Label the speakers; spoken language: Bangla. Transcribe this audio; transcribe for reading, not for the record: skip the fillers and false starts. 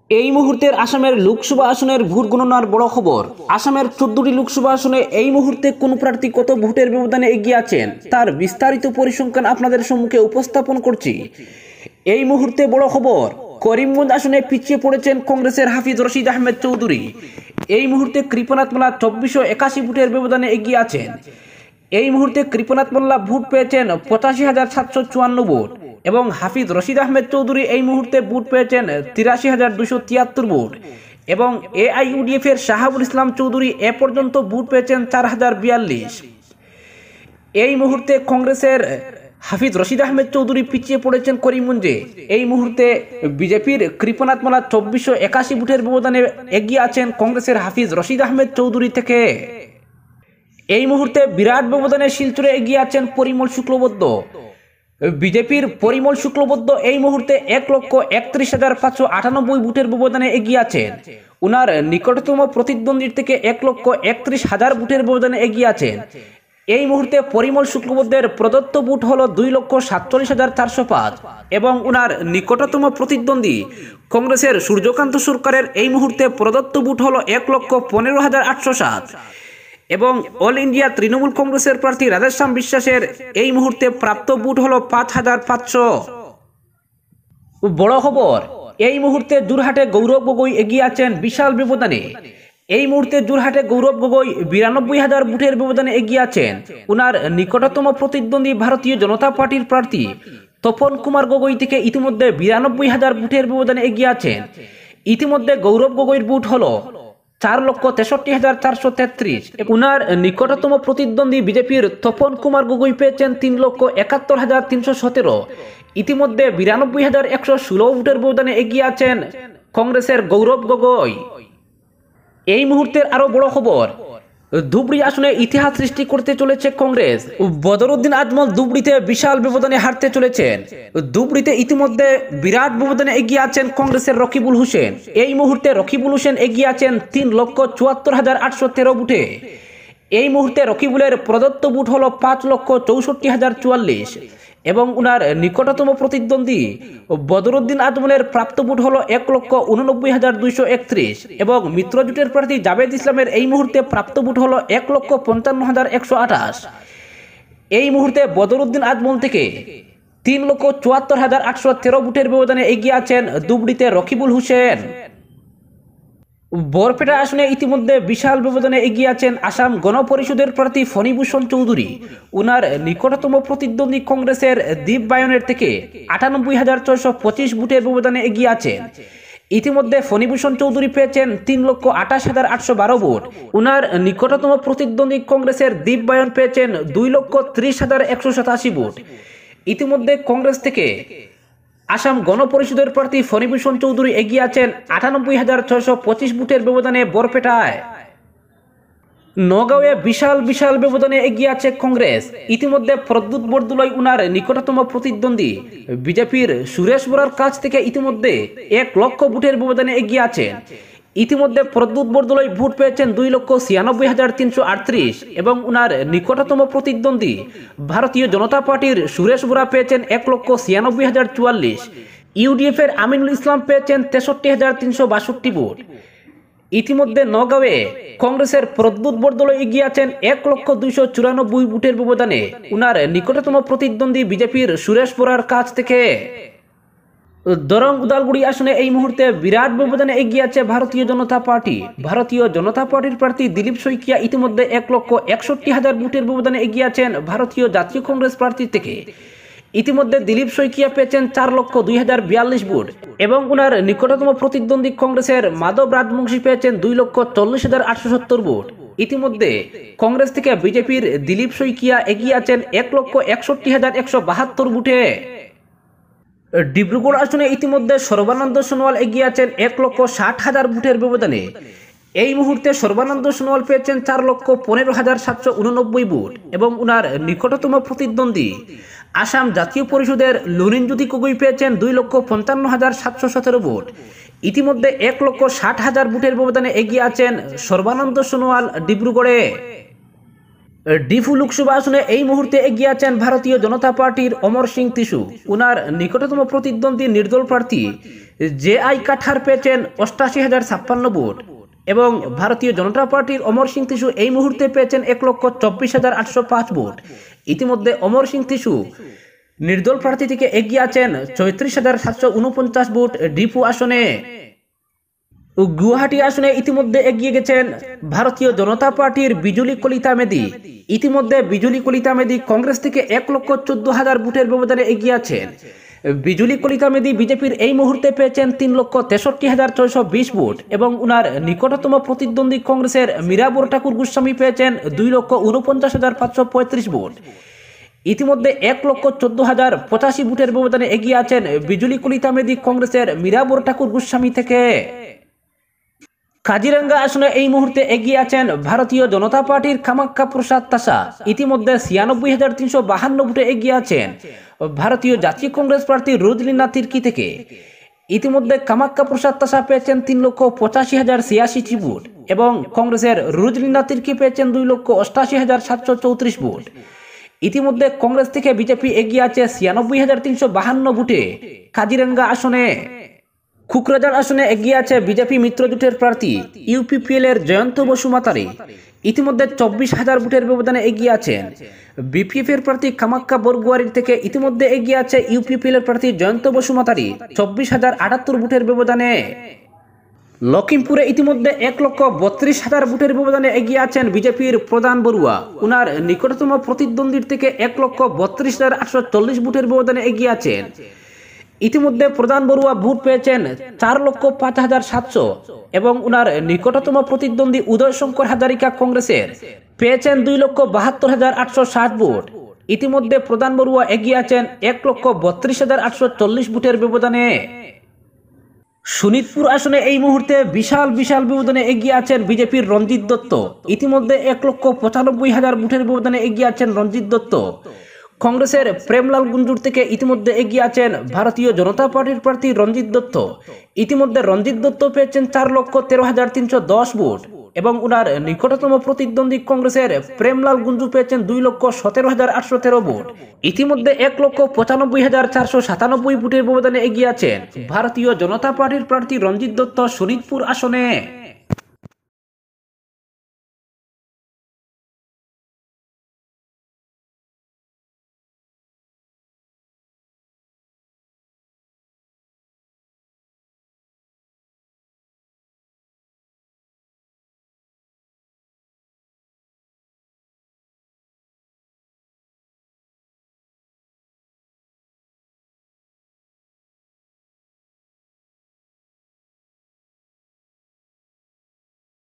Speaker 1: এই মুহূর্তের আসামের লোকসভা আসনের ভোট গণনার বড় খবর। আসামের 14টি লোকসভা আসনে এই মুহূর্তে কোন প্রার্থী কত ভোটের ব্যবধানে এগিয়ে আছেন তার বিস্তারিত পরিসংখ্যান আপনাদের সম্মুখে উপস্থাপন করছি। এই মুহূর্তে বড় খবর, করিমগঞ্জ আসনে পিছিয়ে পড়েছেন কংগ্রেসের হাফিজ রশিদ আহমেদ চৌধুরী। এই মুহূর্তে কৃপনাথ মোল্লা 2481 ভোটের ব্যবধানে এগিয়ে আছেন। এই মুহূর্তে কৃপনাথ মোল্লা ভোট পেয়েছেন 85,754 ভোট এবং হাফিজ রশিদ আহমেদ চৌধুরী এই মুহূর্তে ভোট পেয়েছেন 83,273 ভোট এবং AIUDF এর শাহাবুল ইসলাম চৌধুরী এ পর্যন্ত ভোট পেয়েছেন 4042। এই মুহূর্তে কংগ্রেসের হাফিজ রশিদ আহমেদ চৌধুরী পিছিয়ে পড়েছেন করিমগঞ্জে। এই মুহূর্তে বিজেপির কৃপনাথ মোল্লা 2481 ভোটের ব্যবধানে এগিয়ে আছেন কংগ্রেসের হাফিজ রশিদ আহমেদ চৌধুরী থেকে। এই মুহূর্তে বিরাট ব্যবধানে শিলচরে এগিয়ে আছেন পরিমল শুক্লবৈদ্য। বিজেপির পরিমল শুক্লবৈদ্য এই মুহূর্তে 1,31,598 ভোটের ব্যবধানে এগিয়ে আছেন। উনার নিকটতম প্রতিদ্বন্দ্বীর থেকে 1,31,000 ভোটের ব্যবধানে এগিয়ে আছেন। এই মুহূর্তে পরিমল শুক্লবৈদ্যের প্রদত্ত ভোট হল 2,47,405 এবং উনার নিকটতম প্রতিদ্বন্দ্বী কংগ্রেসের সূর্যকান্ত সরকারের এই মুহূর্তে প্রদত্ত ভোট হল 1,15,807 এবং অল ইন্ডিয়া তৃণমূল কংগ্রেসের প্রার্থী রাধেশ্যাম বিশ্বাসের এই মুহূর্তে প্রাপ্ত ভোট হল 5,500। বড় খবর, এই মুহূর্তে যোরহাটে গৌরব গগৈ এগিয়ে আছেন বিশাল ব্যবধানে। এই মুহূর্তে যোরহাটে গৌরব গগৈ 92,000 ভোটের ব্যবধানে এগিয়ে আছেন। উনার নিকটতম প্রতিদ্বন্দ্বী ভারতীয় জনতা পার্টির প্রার্থী তপন কুমার গগৈ থেকে ইতিমধ্যে 92,000 ভোটের ব্যবধানে এগিয়ে আছেন। ইতিমধ্যে গৌরব গগৈর ভোট হল 4,63,433। উনার নিকটতম প্রতিদ্বন্দ্বী বিজেপির তপন কুমার গগৈ পেয়েছেন 3,71,317। ইতিমধ্যে 92,116 ভোটের ব্যবধানে এগিয়ে আছেন কংগ্রেসের গৌরব গগৈ। এই মুহূর্তের আরো বড় খবর, ধুবড়ী আসনে ইতিহাস সৃষ্টি করতে চলেছে কংগ্রেস। বদরুদ্দিন আজমল ধুবড়ীতে বিশাল ব্যবধানে হারতে চলেছেন। ধুবড়ীতে ইতিমধ্যে বিরাট ব্যবধানে এগিয়ে আছেন কংগ্রেসের রকিবুল হোসেন। এই মুহূর্তে রকিবুল হোসেন এগিয়ে আছেন 3,74,813 ভোটে। এই মুহূর্তে রকিবুলের প্রদত্ত ভোট হল 5,64,044 এবং উনার নিকটতম প্রতিদ্বন্দ্বী বদরুদ্দিন আজমলের প্রাপ্ত ভোট হল 1,89,231 এবং মিত্রজোটের প্রার্থী জাভেদ ইসলামের এই মুহূর্তে প্রাপ্ত ভোট হল 1,55,128। এই মুহূর্তে বদরুদ্দিন আজমল থেকে 3,74,813 ভোটের ব্যবধানে এগিয়ে আছেন ধুবড়ীতে রকিবুল হোসেন। বরপেটা আসনে ইতিমধ্যে বিশাল ব্যবধানে এগিয়ে আছেন আসাম গণপরিষদের প্রার্থী ফণীভূষণ চৌধুরী। উনার নিকটতম প্রতিদ্বন্দ্বী কংগ্রেসের দীপ বায়নের থেকে 98,625 ভোটের ব্যবধানে এগিয়ে আছেন। ইতিমধ্যে ফণীভূষণ চৌধুরী পেয়েছেন 3,28,812 ভোট। উনার নিকটতম প্রতিদ্বন্দ্বী কংগ্রেসের দীপ বায়ন পেয়েছেন 2,30,187 ভোট। ইতিমধ্যে কংগ্রেস থেকে আসাম গণপরিষদের প্রার্থী ফণীভূষণ চৌধুরী এগিয়ে আছেন 98,625 ভোটের ব্যবধানে বরপেটায়। নগাঁওয়ে বিশাল ব্যবধানে এগিয়ে আছে কংগ্রেস। ইতিমধ্যে প্রদ্যুৎ বরদলৈ উনার নিকটতম প্রতিদ্বন্দ্বী বিজেপির সুরেশ বরার কাছ থেকে ইতিমধ্যে 1 লক্ষ ভোটের ব্যবধানে এগিয়ে আছেন। ইতিমধ্যে প্রদ্যুৎ বরদলৈ ভোট পেয়েছেন 2,96,338 এবং উনার নিকটতম প্রতিদ্বন্দ্বী ভারতীয় জনতা পার্টির সুরেশ বরা পেয়েছেন 1,96,044। ইউডিএফ এর আমিনুল ইসলাম পেয়েছেন 63,362 ভোট। ইতিমধ্যে নগাঁওয়ে কংগ্রেসের প্রদ্যুৎ বরদলৈ এগিয়ে আছেন 1,294,000 ভোটের ব্যবধানে উনার নিকটতম প্রতিদ্বন্দ্বী বিজেপির সুরেশ বরার কাছ থেকে। দরং উদালগুড়ি আসনে এই মুহূর্তে বিরাট ব্যবধানে এগিয়ে আছে ভারতীয় জনতা পার্টি। ভারতীয় জনতা পার্টির প্রার্থী দিলীপ শইকিয়া ইতিমধ্যে 1,61,000 ভোটের ব্যবধানে এগিয়ে আছেন ভারতীয় জাতীয় কংগ্রেস প্রার্থী থেকে। ইতিমধ্যে দিলীপ শইকিয়া পেয়েছেন 4,02,042 ভোট এবং উনার নিকটতম প্রতিদ্বন্দ্বী কংগ্রেসের মাধব রাজবংশী পেয়েছেন 2,40,870 ভোট। ইতিমধ্যে কংগ্রেস থেকে বিজেপির দিলীপ শইকিয়া এগিয়ে আছেন 1,61,172 ভোটে। ডিব্রুগড় আসনে ইতিমধ্যে সর্বানন্দ সোনোয়াল এগিয়ে আছেন 1,60,000 ভোটের ব্যবধানে। এই মুহূর্তে সর্বানন্দ সোনোয়াল পেয়েছেন 4,15,789 ভোট এবং উনার নিকটতম প্রতিদ্বন্দ্বী আসাম জাতীয় পরিষদের লুরিনজ্যোতি গগৈ পেয়েছেন 2,55,717 ভোট। ইতিমধ্যে 1,60,000 ভোটের ব্যবধানে এগিয়ে আছেন সর্বানন্দ সোনোয়াল ডিব্রুগড়ে। ডিফু লোকসভা আসনে এই মুহূর্তে এগিয়ে আছেন ভারতীয় জনতা পার্টির অমর সিং তিসু। উনার নিকটতম প্রতিদ্বন্দ্বী নির্দল প্রার্থী জে.আই. কাঠার পেয়েছেন 88,056 ভোট এবং ভারতীয় জনতা পার্টির অমর সিং তিসু এই মুহূর্তে পেয়েছেন 1,24,805 ভোট। ইতিমধ্যে অমর সিং তিসু নির্দল প্রার্থী থেকে এগিয়ে আছেন 34,749 ভোট ডিফু আসনে। গুয়াহাটি আসনে ইতিমধ্যে এগিয়ে গেছেন ভারতীয় জনতা পার্টির বিজুলি কলিতা মেদি। ইতিমধ্যে বিজুলি কলিতা মেদি কংগ্রেস থেকে 1,14,000 ভোটের ব্যবধানে এগিয়ে আছেন। বিজুলি কলিতা মেদি বিজেপির এই মুহূর্তে পেয়েছেন 3,63,620 ভোট এবং উনার নিকটতম প্রতিদ্বন্দ্বী কংগ্রেসের মীরাবর ঠাকুর গোস্বামী পেয়েছেন 2,49,535 ভোট। ইতিমধ্যে 1,14,085 ভোটের ব্যবধানে এগিয়ে আছেন বিজুলি কলিতা মেদি কংগ্রেসের মীরাবর ঠাকুর গোস্বামী থেকে। কাজিরাঙ্গা আসনে এই মুহূর্তে এগিয়ে আছেন ভারতীয় জনতা পার্টির কামাখ্যা প্রসাদ তাসা। ইতিমধ্যে 96,352 ভোটে এগিয়ে আছেন ভারতীয় জাতীয় কংগ্রেস প্রার্থী রোজলিনা তির্কি থেকে। ইতিমধ্যে কামাখ্যা প্রসাদ তাসা পেয়েছেন 3,85,086 ভোট এবং কংগ্রেসের রোজলিনা তির্কি পেয়েছেন 2,88,734 ভোট। ইতিমধ্যে কংগ্রেস থেকে বিজেপি এগিয়ে আছে 96,352 ভোটে কাজিরাঙ্গা আসনে। কুকরাঝাড় আসনে এগিয়ে আছে বিজেপি মিত্রজোটের প্রার্থী ইউপিপিএল এর জয়ন্ত বসুমাতারি। ইতিমধ্যে 24,000 ভোটের ব্যবধানে এগিয়ে আছেন। বিপিএফ এর প্রার্থী কামাখ্যা বরগুয়ারি থেকে ইতিমধ্যে এগিয়ে আছে ইউপিপিএল এর প্রার্থী জয়ন্ত বসুমাতারি 24,078 ভোটের ব্যবধানে। লখিমপুরে ইতিমধ্যে 1,32,000 ভোটের ব্যবধানে এগিয়ে আছেন বিজেপির প্রধান বড়ুয়া। উনার নিকটতম প্রতিদ্বন্দ্বীর থেকে 1,32,840 ভোটের ব্যবধানে এগিয়ে আছেন। ইতিমধ্যে প্রধান বড়ুয়া ভোট পেয়েছেন 4,05,700 এবং উনার নিকটতম প্রতিদ্বন্দ্বী উদয় শঙ্কর হাজারিকা কংগ্রেসের পেয়েছেন 2,72,860 ভোট। ইতিমধ্যে প্রধান বড়ুয়া এগিয়ে আছেন 1,32,840 ভোটের ব্যবধানে। শোনিতপুর আসনে এই মুহূর্তে বিশাল ব্যবধানে এগিয়ে আছেন বিজেপির রঞ্জিত দত্ত। ইতিমধ্যে 1,95,000 ভোটের ব্যবধানে এগিয়ে আছেন রঞ্জিত দত্ত। কংগ্রেসের প্রেমলাল গুঞ্জুর থেকে ইতিমধ্যে এগিয়ে আছেন ভারতীয় জনতা পার্টির প্রার্থী রঞ্জিত দত্ত। ইতিমধ্যে রঞ্জিত দত্ত পেয়েছেন 4,13,310 ভোট এবং উনার নিকটতম প্রতিদ্বন্দ্বী কংগ্রেসের প্রেমলাল গুঞ্জু পেয়েছেন 2,17,813 ভোট। ইতিমধ্যে 1,95,497 ভোটের ব্যবধানে এগিয়ে আছেন ভারতীয় জনতা পার্টির প্রার্থী রঞ্জিত দত্ত শোনিতপুর আসনে।